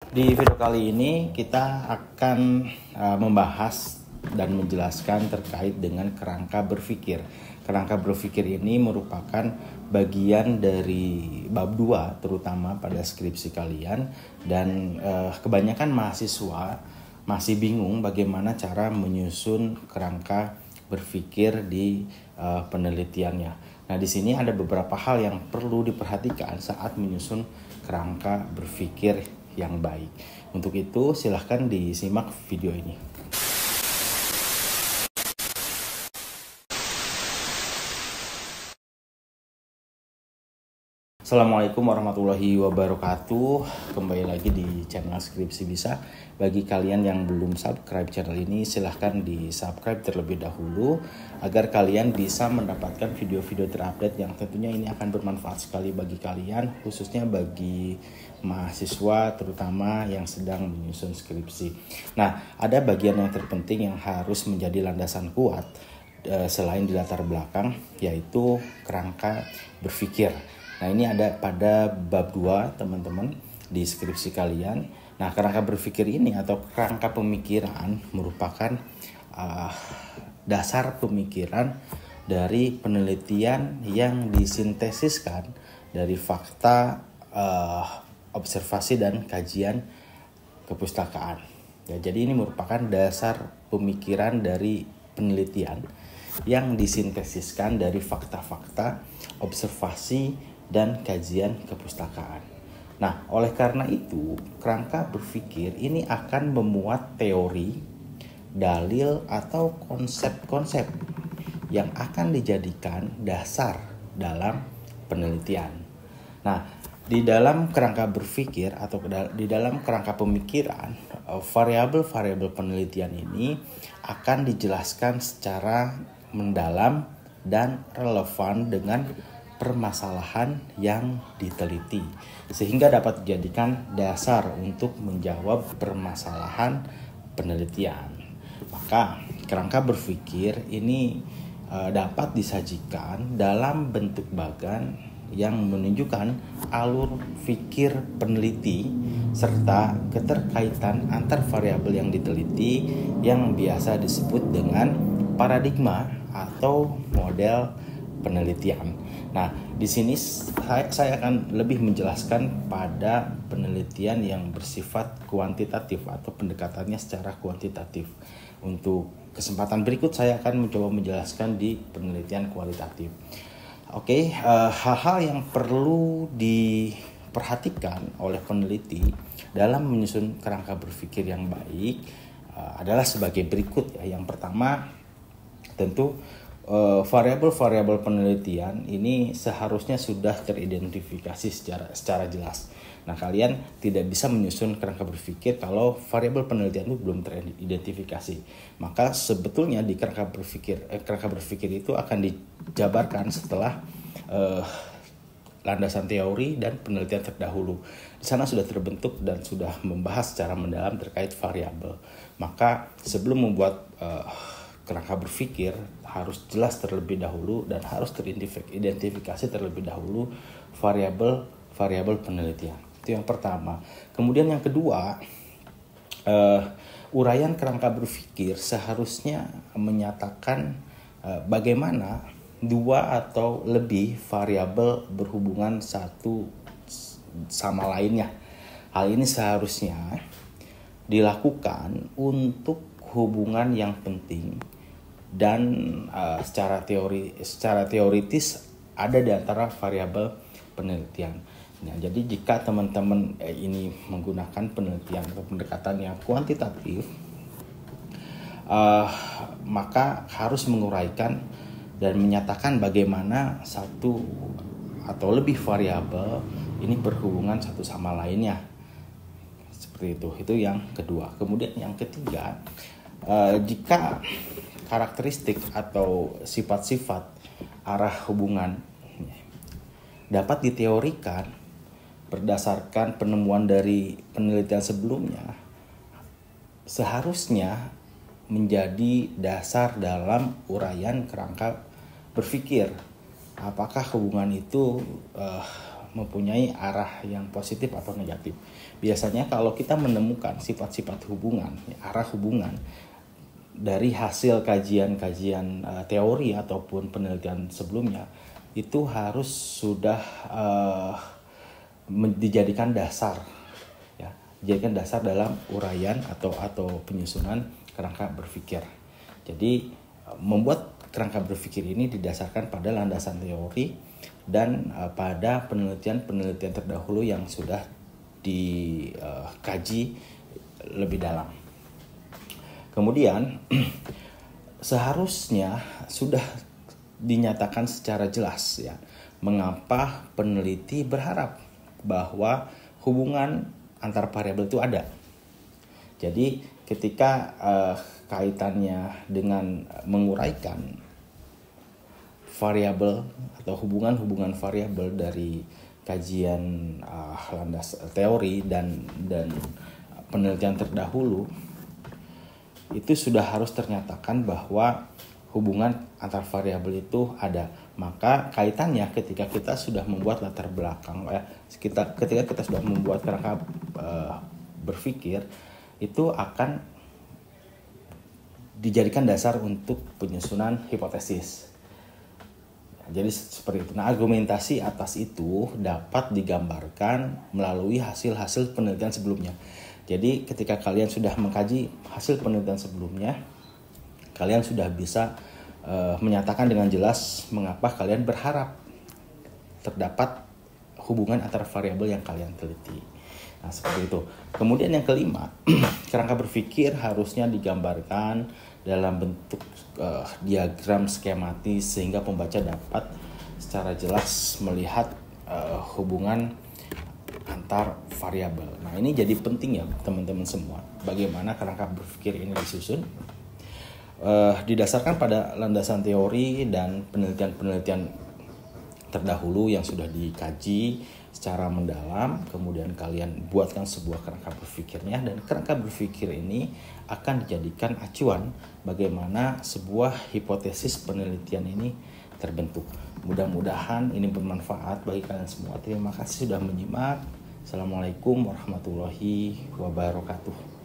Di video kali ini kita akan membahas dan menjelaskan terkait dengan kerangka berpikir. Kerangka berpikir ini merupakan bagian dari bab 2 terutama pada skripsi kalian, dan kebanyakan mahasiswa masih bingung bagaimana cara menyusun kerangka berpikir di penelitiannya. Nah, di sini ada beberapa hal yang perlu diperhatikan saat menyusun kerangka berpikir yang baik. Untuk itu, silahkan disimak video ini. Assalamualaikum warahmatullahi wabarakatuh. Kembali lagi di channel Skripsi Bisa. Bagi kalian yang belum subscribe channel ini, silahkan di subscribe terlebih dahulu agar kalian bisa mendapatkan video-video terupdate yang tentunya ini akan bermanfaat sekali bagi kalian, khususnya bagi mahasiswa terutama yang sedang menyusun skripsi. Nah, ada bagian yang terpenting yang harus menjadi landasan kuat selain di latar belakang, yaitu kerangka berpikir. Nah, ini ada pada bab 2 teman-teman di skripsi kalian. Nah, kerangka berpikir ini atau kerangka pemikiran merupakan dasar pemikiran dari penelitian yang disintesiskan dari fakta, observasi dan kajian kepustakaan. Ya, jadi ini merupakan dasar pemikiran dari penelitian yang disintesiskan dari fakta-fakta, observasi dan kajian kepustakaan. Nah, oleh karena itu, kerangka berpikir ini akan memuat teori, dalil atau konsep-konsep yang akan dijadikan dasar dalam penelitian. Nah, di dalam kerangka berpikir atau di dalam kerangka pemikiran, variabel-variabel penelitian ini akan dijelaskan secara mendalam dan relevan dengan permasalahan yang diteliti, sehingga dapat dijadikan dasar untuk menjawab permasalahan penelitian. Maka kerangka berpikir ini dapat disajikan dalam bentuk bagan yang menunjukkan alur pikir peneliti serta keterkaitan antar variabel yang diteliti yang biasa disebut dengan paradigma atau model penelitian. Nah, di sini saya akan lebih menjelaskan pada penelitian yang bersifat kuantitatif atau pendekatannya secara kuantitatif. Untuk kesempatan berikut saya akan mencoba menjelaskan di penelitian kualitatif. Oke, hal-hal yang perlu diperhatikan oleh peneliti dalam menyusun kerangka berpikir yang baik adalah sebagai berikut ya. Yang pertama, tentu variabel-variabel penelitian ini seharusnya sudah teridentifikasi secara jelas. Nah, kalian tidak bisa menyusun kerangka berpikir kalau variabel penelitian itu belum teridentifikasi. Maka sebetulnya di kerangka berpikir itu akan dijabarkan setelah landasan teori dan penelitian terdahulu. Di sana sudah terbentuk dan sudah membahas secara mendalam terkait variabel. Maka sebelum membuat kerangka berpikir harus jelas terlebih dahulu dan harus teridentifikasi terlebih dahulu variabel penelitian. Itu yang pertama. Kemudian yang kedua, uraian kerangka berpikir seharusnya menyatakan bagaimana dua atau lebih variabel berhubungan satu sama lainnya. Hal ini seharusnya dilakukan untuk hubungan yang penting dan secara teoritis ada di antara variabel penelitian. Nah, jadi jika teman-teman ini menggunakan penelitian atau pendekatan yang kuantitatif, maka harus menguraikan dan menyatakan bagaimana satu atau lebih variabel ini berhubungan satu sama lainnya. Seperti itu. Itu yang kedua. Kemudian yang ketiga, jika karakteristik atau sifat-sifat arah hubungan dapat diteorikan berdasarkan penemuan dari penelitian sebelumnya, seharusnya menjadi dasar dalam uraian kerangka berpikir. Apakah hubungan itu mempunyai arah yang positif atau negatif. Biasanya kalau kita menemukan sifat-sifat hubungan, arah hubungan dari hasil kajian-kajian teori ataupun penelitian sebelumnya, itu harus sudah dijadikan dasar, ya, dijadikan dasar dalam uraian atau penyusunan kerangka berpikir. Jadi membuat kerangka berpikir ini didasarkan pada landasan teori dan pada penelitian-penelitian terdahulu yang sudah dikaji lebih dalam. Kemudian seharusnya sudah dinyatakan secara jelas, ya, mengapa peneliti berharap bahwa hubungan antar variabel itu ada. Jadi ketika kaitannya dengan menguraikan variabel atau hubungan-hubungan variabel dari kajian landas teori dan penelitian terdahulu, itu sudah harus ternyatakan bahwa hubungan antar variabel itu ada. Maka kaitannya ketika kita sudah membuat latar belakang, ketika kita sudah membuat kerangka berpikir, itu akan dijadikan dasar untuk penyusunan hipotesis. Jadi seperti itu. Nah, argumentasi atas itu dapat digambarkan melalui hasil-hasil penelitian sebelumnya. Jadi ketika kalian sudah mengkaji hasil penelitian sebelumnya, kalian sudah bisa menyatakan dengan jelas mengapa kalian berharap terdapat hubungan antara variabel yang kalian teliti. Nah, seperti itu. Kemudian yang kelima, kerangka berpikir harusnya digambarkan dalam bentuk diagram skematis sehingga pembaca dapat secara jelas melihat hubungan antar variabel. Nah, ini jadi penting ya teman-teman semua. Bagaimana kerangka berpikir ini disusun? Didasarkan pada landasan teori dan penelitian-penelitian terdahulu yang sudah dikaji secara mendalam, kemudian kalian buatkan sebuah kerangka berpikirnya, dan kerangka berpikir ini akan dijadikan acuan bagaimana sebuah hipotesis penelitian ini terbentuk. Mudah-mudahan ini bermanfaat bagi kalian semua. Terima kasih sudah menyimak. Assalamualaikum warahmatullahi wabarakatuh.